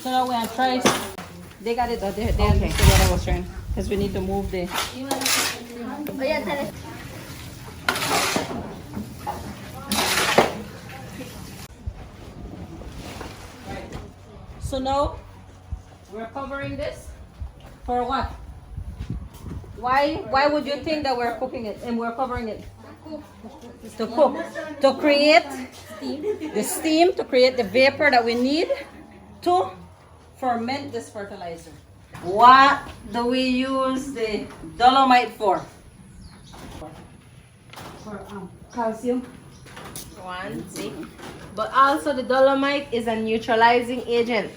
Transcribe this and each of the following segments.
So now we're gonna try. They got it. They understood what I was trying. Because we need to move the. So now we're covering this for what? Why would you think that we're cooking it and we're covering it? To cook, to create the steam, to create the vapor that we need to ferment this fertilizer. What do we use the dolomite for? For calcium. One, see. But also the dolomite is a neutralizing agent.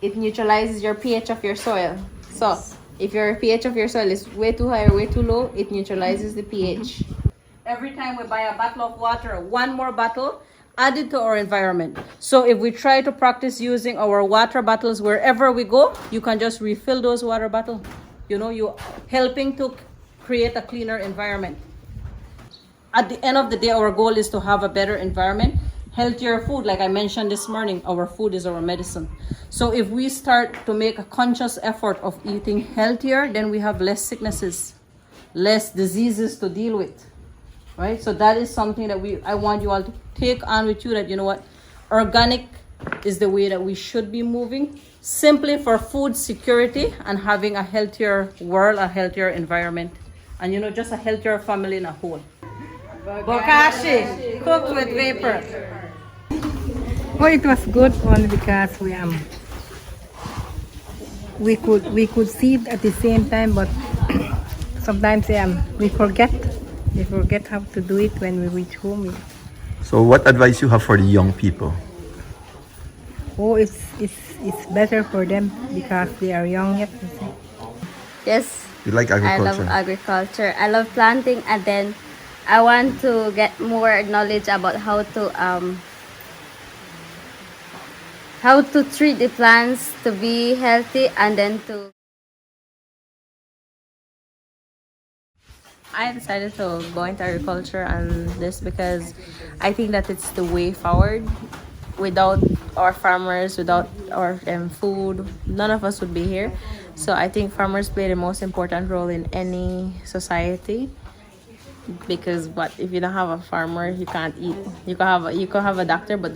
It neutralizes your pH of your soil. So if your pH of your soil is way too high or way too low, it neutralizes the pH. Every time we buy a bottle of water, one more bottle added to our environment. So if we try to practice using our water bottles wherever we go, you can just refill those water bottles. You know, you helping to create a cleaner environment. At the end of the day, our goal is to have a better environment, healthier food. Like I mentioned this morning, our food is our medicine. So if we start to make a conscious effort of eating healthier, then we have less sicknesses, less diseases to deal with. Right? So that is something that I want you all to take on with you, that you know what, organic is the way that we should be moving, simply for food security and having a healthier world, a healthier environment, and you know, just a healthier family in a whole. Bokashi, cooked with vapor. Oh, it was good only because we could see it at the same time, but sometimes we forget how to do it when we reach home. So what advice you have for the young people? Oh, it's better for them because they are young yet. Yes. You like I agriculture? love agriculture. I love planting, and then I want to get more knowledge about how to treat the plants to be healthy, and then to. I decided to go into agriculture and this because I think that it's the way forward. Without our farmers, without our food, none of us would be here. So I think farmers play the most important role in any society. Because if you don't have a farmer, you can't eat. You can have a doctor, but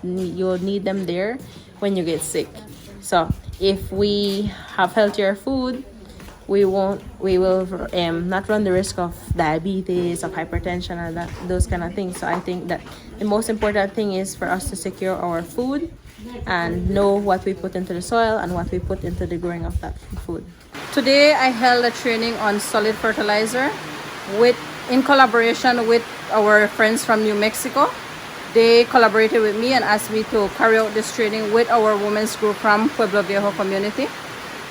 you'll need them there when you get sick. So if we have healthier food, we will not run the risk of diabetes, of hypertension, and those kind of things. So I think that the most important thing is for us to secure our food and know what we put into the soil and what we put into the growing of that food. Today I held a training on solid fertilizer in collaboration with our friends from New Mexico. They collaborated with me and asked me to carry out this training with our women's group from Pueblo Viejo community.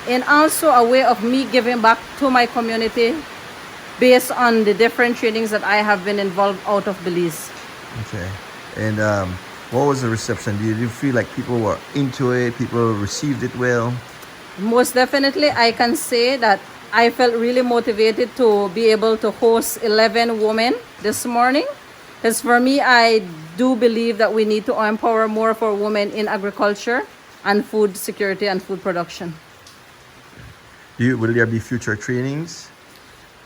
And also a way of me giving back to my community based on the different trainings that I have been involved out of Belize. Okay. And what was the reception? Did you feel like people were into it? People received it well? Most definitely, I can say that I felt really motivated to be able to host 11 women this morning. Because for me, I do believe that we need to empower more for women in agriculture and food security and food production. Will there be future trainings?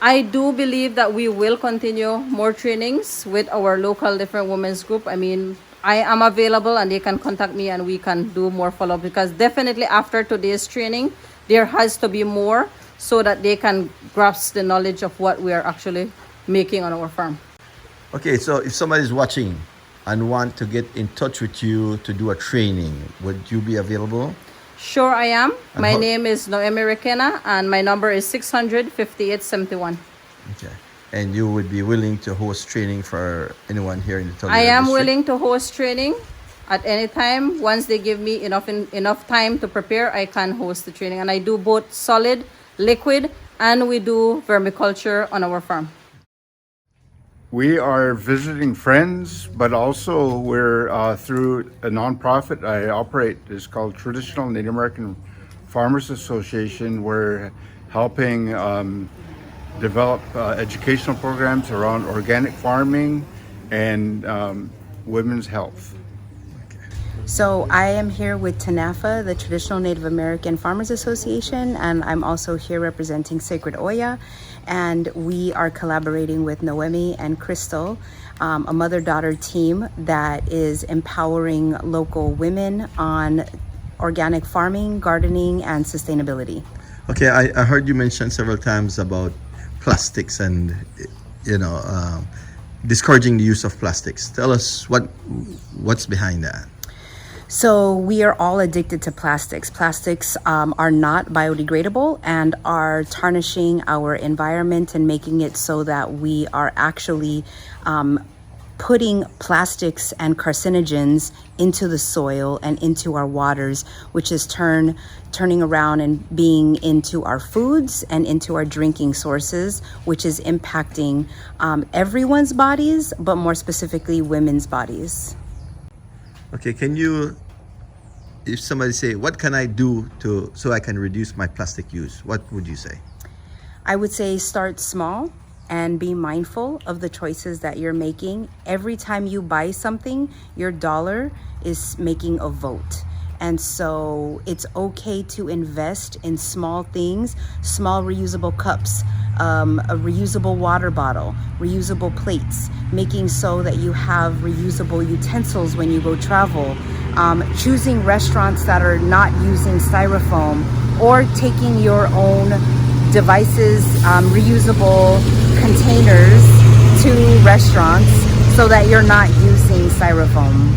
I do believe that we will continue more trainings with our local different women's group. I mean, I am available and they can contact me and we can do more follow-up, because definitely after today's training, there has to be more so that they can grasp the knowledge of what we are actually making on our farm. Okay, so if somebody is watching and want to get in touch with you to do a training, would you be available? Sure, I am. My name is Noemi Requena and my number is 600-5871. Okay. And you would be willing to host training for anyone here in the Toledo I am district? willing to host training at any time. Once they give me enough time to prepare, I can host the training. And I do both solid, liquid, and we do vermiculture on our farm. We are visiting friends, but also we're through a nonprofit I operate. It's called Traditional Native American Farmers Association. We're helping develop educational programs around organic farming and women's health. So I am here with TANAFA, the Traditional Native American Farmers Association, and I'm also here representing Sacred Oya. And we are collaborating with Noemi and Crystal, a mother-daughter team that is empowering local women on organic farming, gardening, and sustainability. Okay, I heard you mention several times about plastics and, you know, discouraging the use of plastics. Tell us what's behind that. So we are all addicted to plastics. Plastics are not biodegradable and are tarnishing our environment and making it so that we are actually putting plastics and carcinogens into the soil and into our waters, which is turning around and being into our foods and into our drinking sources, which is impacting everyone's bodies, but more specifically women's bodies. Okay, if somebody say, what can I do so I can reduce my plastic use? What would you say? I would say start small and be mindful of the choices that you're making. Every time you buy something, your dollar is making a vote. And so it's okay to invest in small things, small reusable cups, a reusable water bottle, reusable plates, making so that you have reusable utensils when you go travel, choosing restaurants that are not using styrofoam, or taking your own devices, reusable containers to restaurants so that you're not using styrofoam.